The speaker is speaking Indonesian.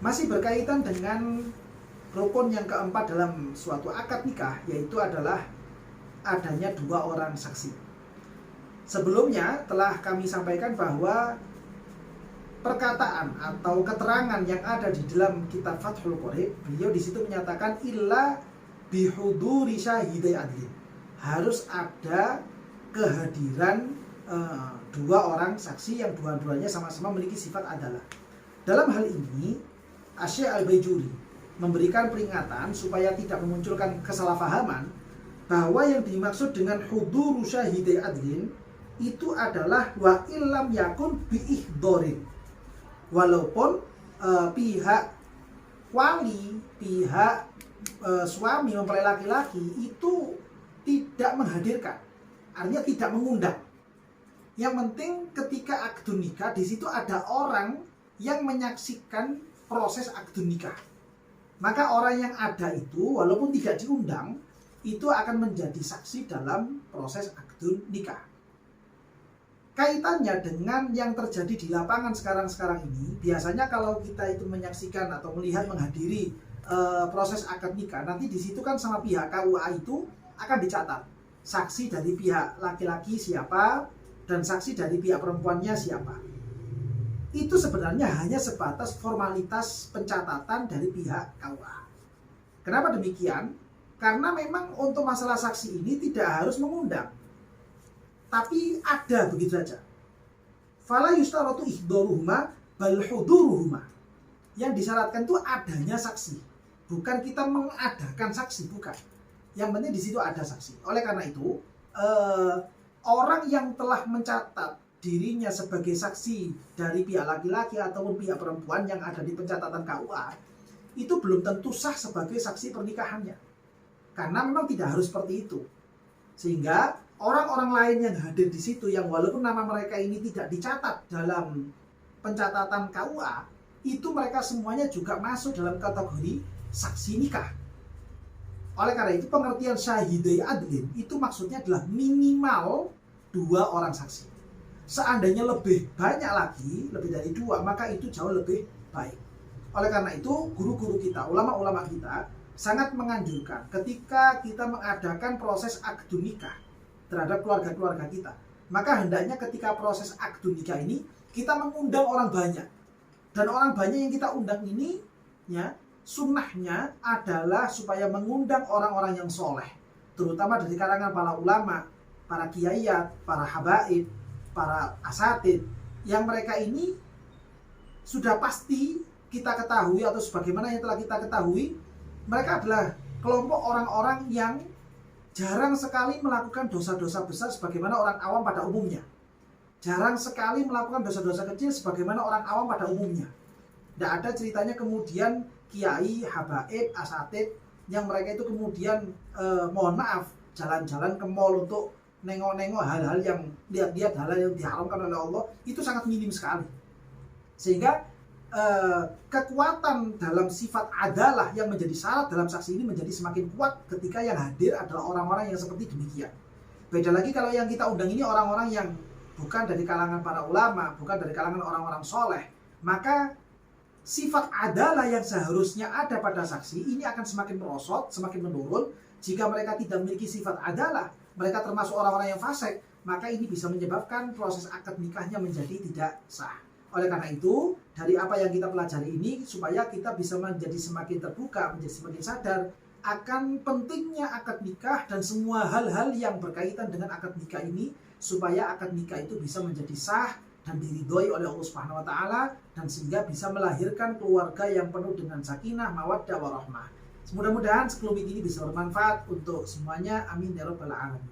Masih berkaitan dengan rukun yang keempat dalam suatu akad nikah, yaitu adalah adanya dua orang saksi. Sebelumnya telah kami sampaikan bahwa perkataan atau keterangan yang ada di dalam kitab Fathul Qorib, beliau di situ menyatakan illa bihuduri syahidai adlin. Harus ada kehadiran dua orang saksi yang dua-duanya sama-sama memiliki sifat adalah. Dalam hal ini, Asy-Syaikh Al-Baijuri memberikan peringatan supaya tidak memunculkan kesalahpahaman bahwa yang dimaksud dengan huduru syahidai adlin itu adalah wa illam yakun biihdorin. Walaupun pihak wali, pihak suami mempelai laki-laki itu tidak menghadirkan, artinya tidak mengundang. Yang penting ketika akad nikah di situ ada orang yang menyaksikan proses akad nikah. Maka orang yang ada itu walaupun tidak diundang itu akan menjadi saksi dalam proses akad nikah. Kaitannya dengan yang terjadi di lapangan sekarang ini, biasanya kalau kita itu menyaksikan atau melihat menghadiri proses akad nikah, nanti di situ kan sama pihak KUA itu akan dicatat saksi dari pihak laki-laki siapa dan saksi dari pihak perempuannya siapa. Itu sebenarnya hanya sebatas formalitas pencatatan dari pihak KUA. Kenapa demikian? Karena memang untuk masalah saksi ini tidak harus mengundang, tapi ada begitu saja. Fala yustaratu ihdaruhuma bal huduruhuma. Yang disyaratkan itu adanya saksi, bukan kita mengadakan saksi, bukan. Yang penting di situ ada saksi. Oleh karena itu, orang yang telah mencatat dirinya sebagai saksi dari pihak laki-laki ataupun pihak perempuan yang ada di pencatatan KUA itu belum tentu sah sebagai saksi pernikahannya, karena memang tidak harus seperti itu. Sehingga orang-orang lain yang hadir di situ yang walaupun nama mereka ini tidak dicatat dalam pencatatan KUA, itu mereka semuanya juga masuk dalam kategori saksi nikah. Oleh karena itu pengertian syahidai adlin itu maksudnya adalah minimal dua orang saksi. Seandainya lebih banyak lagi, lebih dari dua, maka itu jauh lebih baik. Oleh karena itu guru-guru kita, ulama-ulama kita sangat menganjurkan ketika kita mengadakan proses akad nikah terhadap keluarga-keluarga kita, maka hendaknya ketika proses akad nikah ini kita mengundang orang banyak. Dan orang banyak yang kita undang ini ya, sunnahnya adalah supaya mengundang orang-orang yang soleh, terutama dari kalangan para ulama, para kiaiat, para habaib, para asatid, yang mereka ini sudah pasti kita ketahui atau sebagaimana yang telah kita ketahui, mereka adalah kelompok orang-orang yang jarang sekali melakukan dosa-dosa besar sebagaimana orang awam pada umumnya. Jarang sekali melakukan dosa-dosa kecil sebagaimana orang awam pada umumnya. Tidak ada ceritanya kemudian kiai, habaib, asatid yang mereka itu kemudian mohon maaf jalan-jalan ke mall untuk nengok-nengok hal-hal yang lihat-lihat hal yang diharamkan oleh Allah, itu sangat minim sekali. Sehingga kekuatan dalam sifat adalah yang menjadi syarat dalam saksi ini menjadi semakin kuat ketika yang hadir adalah orang-orang yang seperti demikian. Beda lagi kalau yang kita undang ini orang-orang yang bukan dari kalangan para ulama, bukan dari kalangan orang-orang soleh, maka sifat adalah yang seharusnya ada pada saksi ini akan semakin merosot, semakin menurun. Jika mereka tidak memiliki sifat adalah, mereka termasuk orang-orang yang fasik, maka ini bisa menyebabkan proses akad nikahnya menjadi tidak sah. Oleh karena itu, dari apa yang kita pelajari ini, supaya kita bisa menjadi semakin terbuka, menjadi semakin sadar akan pentingnya akad nikah dan semua hal-hal yang berkaitan dengan akad nikah ini, supaya akad nikah itu bisa menjadi sah dan diridhoi oleh Allah Subhanahu wa taala, dan sehingga bisa melahirkan keluarga yang penuh dengan sakinah, mawaddah warahmah. Mudah-mudahan sekelumit ini bisa bermanfaat untuk semuanya. Amin ya rabbal alamin.